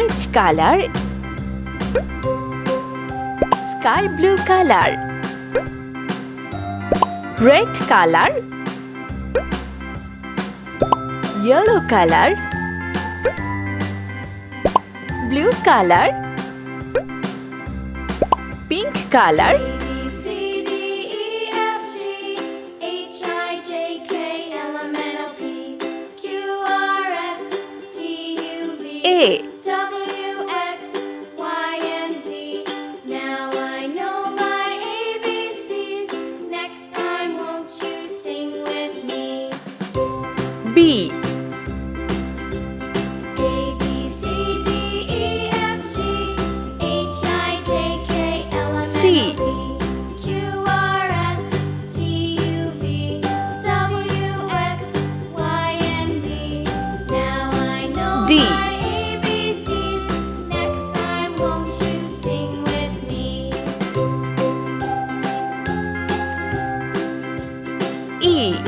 orange color, sky blue color, red color, yellow color, blue color, pink color, A, W, X, Y, and Z. Now I know my ABCs. Next time, won't you sing with me? B, A, B, C, D, E, F, G, H, I, J, K, L, M, C, N, O, P, Q, R, S, T, U, V, W, X, Y, and Z. Now I know D, my ABCs. Next time, won't you sing with me? E,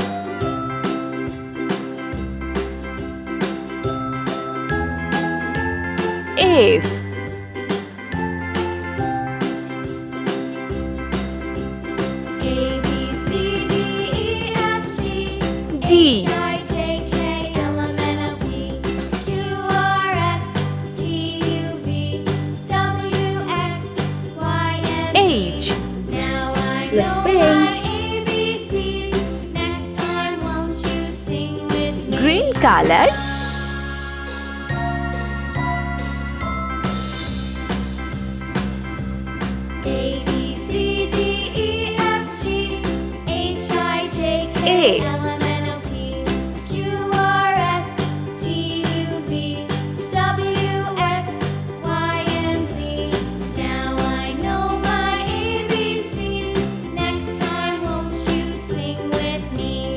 F, A, B, C, D, E, F, G, G, H, I, J, K, L, M, N, O, P, Q, R, S, T, U, V, W, X, Y, and H. Z. Now I Let's know paint. my ABCs. Next time, won't you sing with me? Green color, A, B, C, D, E, F, G, H, I, J, K, A. L, M, N, O, P, Q, R, S, T, U, V, W, X, Y, and Z. Now I know my ABCs. Next time, won't you sing with me?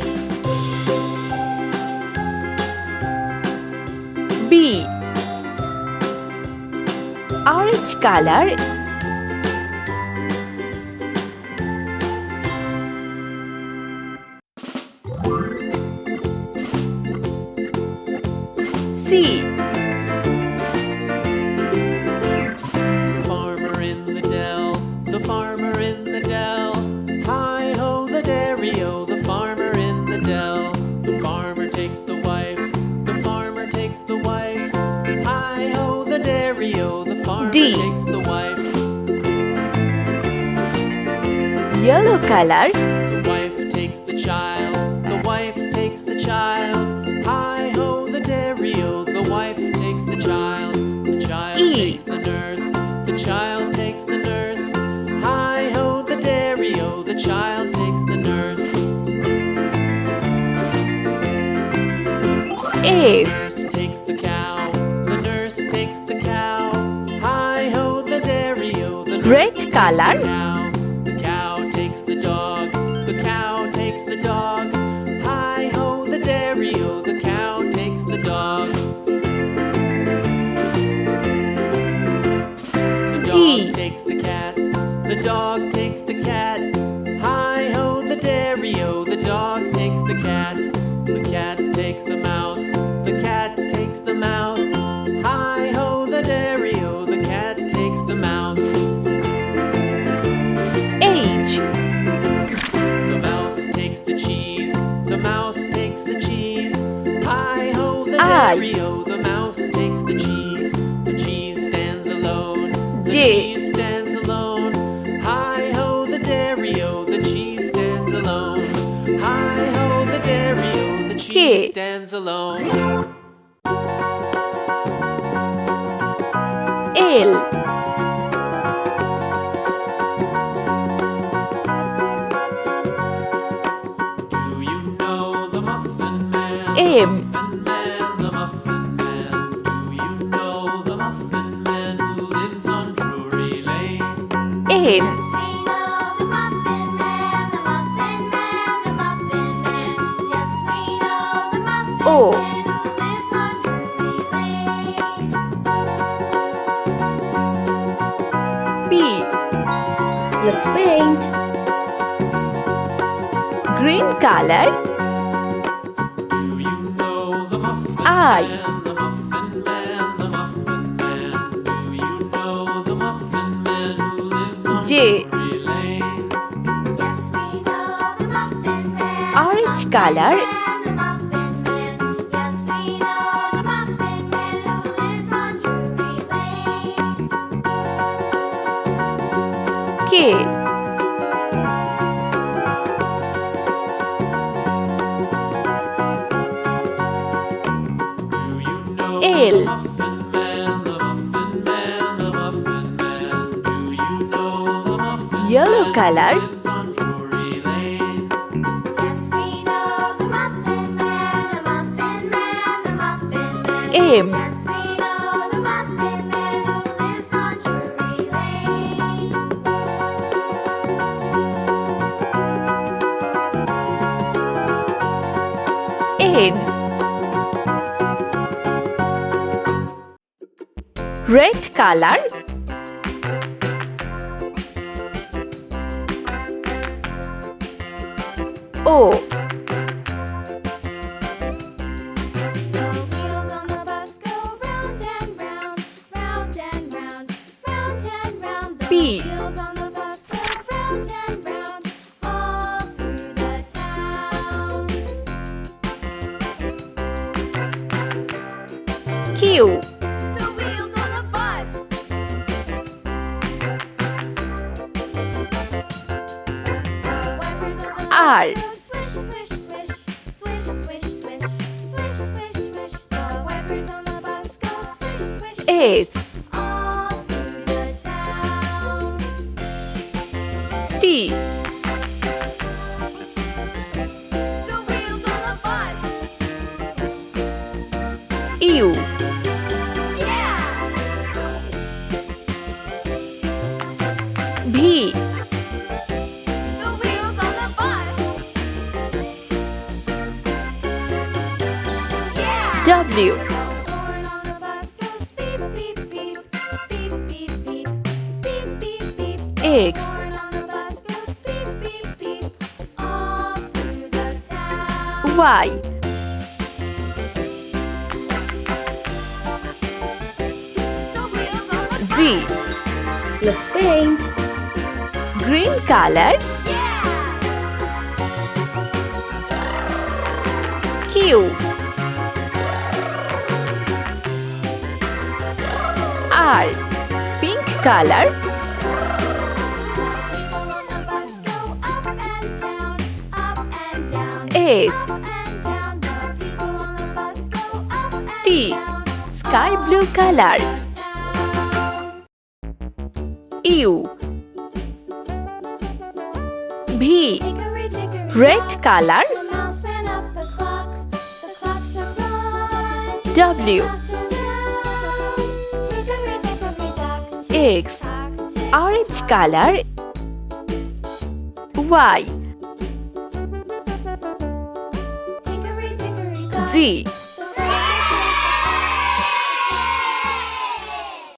B, orange color, C, Farmer in the dell, the farmer in the dell. Hi ho the dairy-o, the farmer in the dell. The farmer takes the wife, the farmer takes the wife. Hi ho the dairy-o, the farmer D. takes the wife. yellow color, The wife takes the child, the wife takes the child. Hi ho the dairy-o, the wife takes the child. The child E. takes the nurse, the child takes the nurse. Hi ho the dairy-o, the child takes the nurse. F, Nurse takes the cow, the nurse takes the cow. Hi ho the dairy-o, the nurse Red takes color. the cow. The cow takes the dog, the cow takes the dog. Hi ho the dairy-o, the cow takes the dog. The G. dog takes the cat, the dog takes the cat. Hi ho the dairy-o, the dog takes the cat. The cat takes the mouse, the cat takes the mouse. Hi ho the dairy-o, the cat takes the mouse. H, The mouse takes the cheese, the mouse takes the cheese. Hi ho the I. dairy-o, the mouse takes the cheese. The cheese stands alone, the J. cheese stands alone. Hi ho the dairy-o, the cheese stands alone. Hi ho the dairy-o, the cheese stands alone. L, Do you know the muffin man? M. Muffin man, the muffin man. Do you know the muffin man who lives on Drury Lane? N, We know the Muffin Man, the Muffin Man, the Muffin Man. Yes, we know the Muffin O. Man who lives on Drury Lane. P, let's paint. Green color, Do you know the muffin I. man? The muffin man, the muffin man. J. Drury Lane. Yes, we know the Muffin Man. Orange color. The Muffin Man. Yes, we know the Muffin Man who lives on Drury Lane. K. Do you know L. the Muffin Man, the Muffin Man, the Muffin Man? Do you know the Muffin Yellow Man color. who lives on Drury Lane? Yes, we know the Muffin Man, the Muffin Man, the Muffin Man. M. Yes, we know the Muffin Man who lives on Drury Lane. N. Red color. O. The wheels on the bus go round and round, round and round, round and round. The P. wheels on the bus go round and round, all through the town. Q. The wheels on the bus. The wipers on the R. bus go swish, swish, swish, swish, swish, swish, swish, swish, swish. The wipers on the bus go swish, swish, swish, S. all through the town. T. The wheels on the bus. U. Yeah! V. The wheels on the bus. Yeah! W. The horn on the bus goes beep, beep, beep, beep, beep, beep, beep, beep, beep. X. The horn on the bus goes beep, beep, beep, all through the town. Y. The wheels on the bus. Z. Let's paint. Green color. Yeah! Q. R. Pink color. People on the bus go up and down, up and down. S. Up and down. The people on the bus go up and T. down. Sky blue color. Town. U. V. Hickory dickory Red dock, color. the mouse ran up the clock struck one. W. Mouse ran down. Hickory dickory dock, X. tick-tock, tick-tock. Orange color. Y. Hickory dickory dock. Z.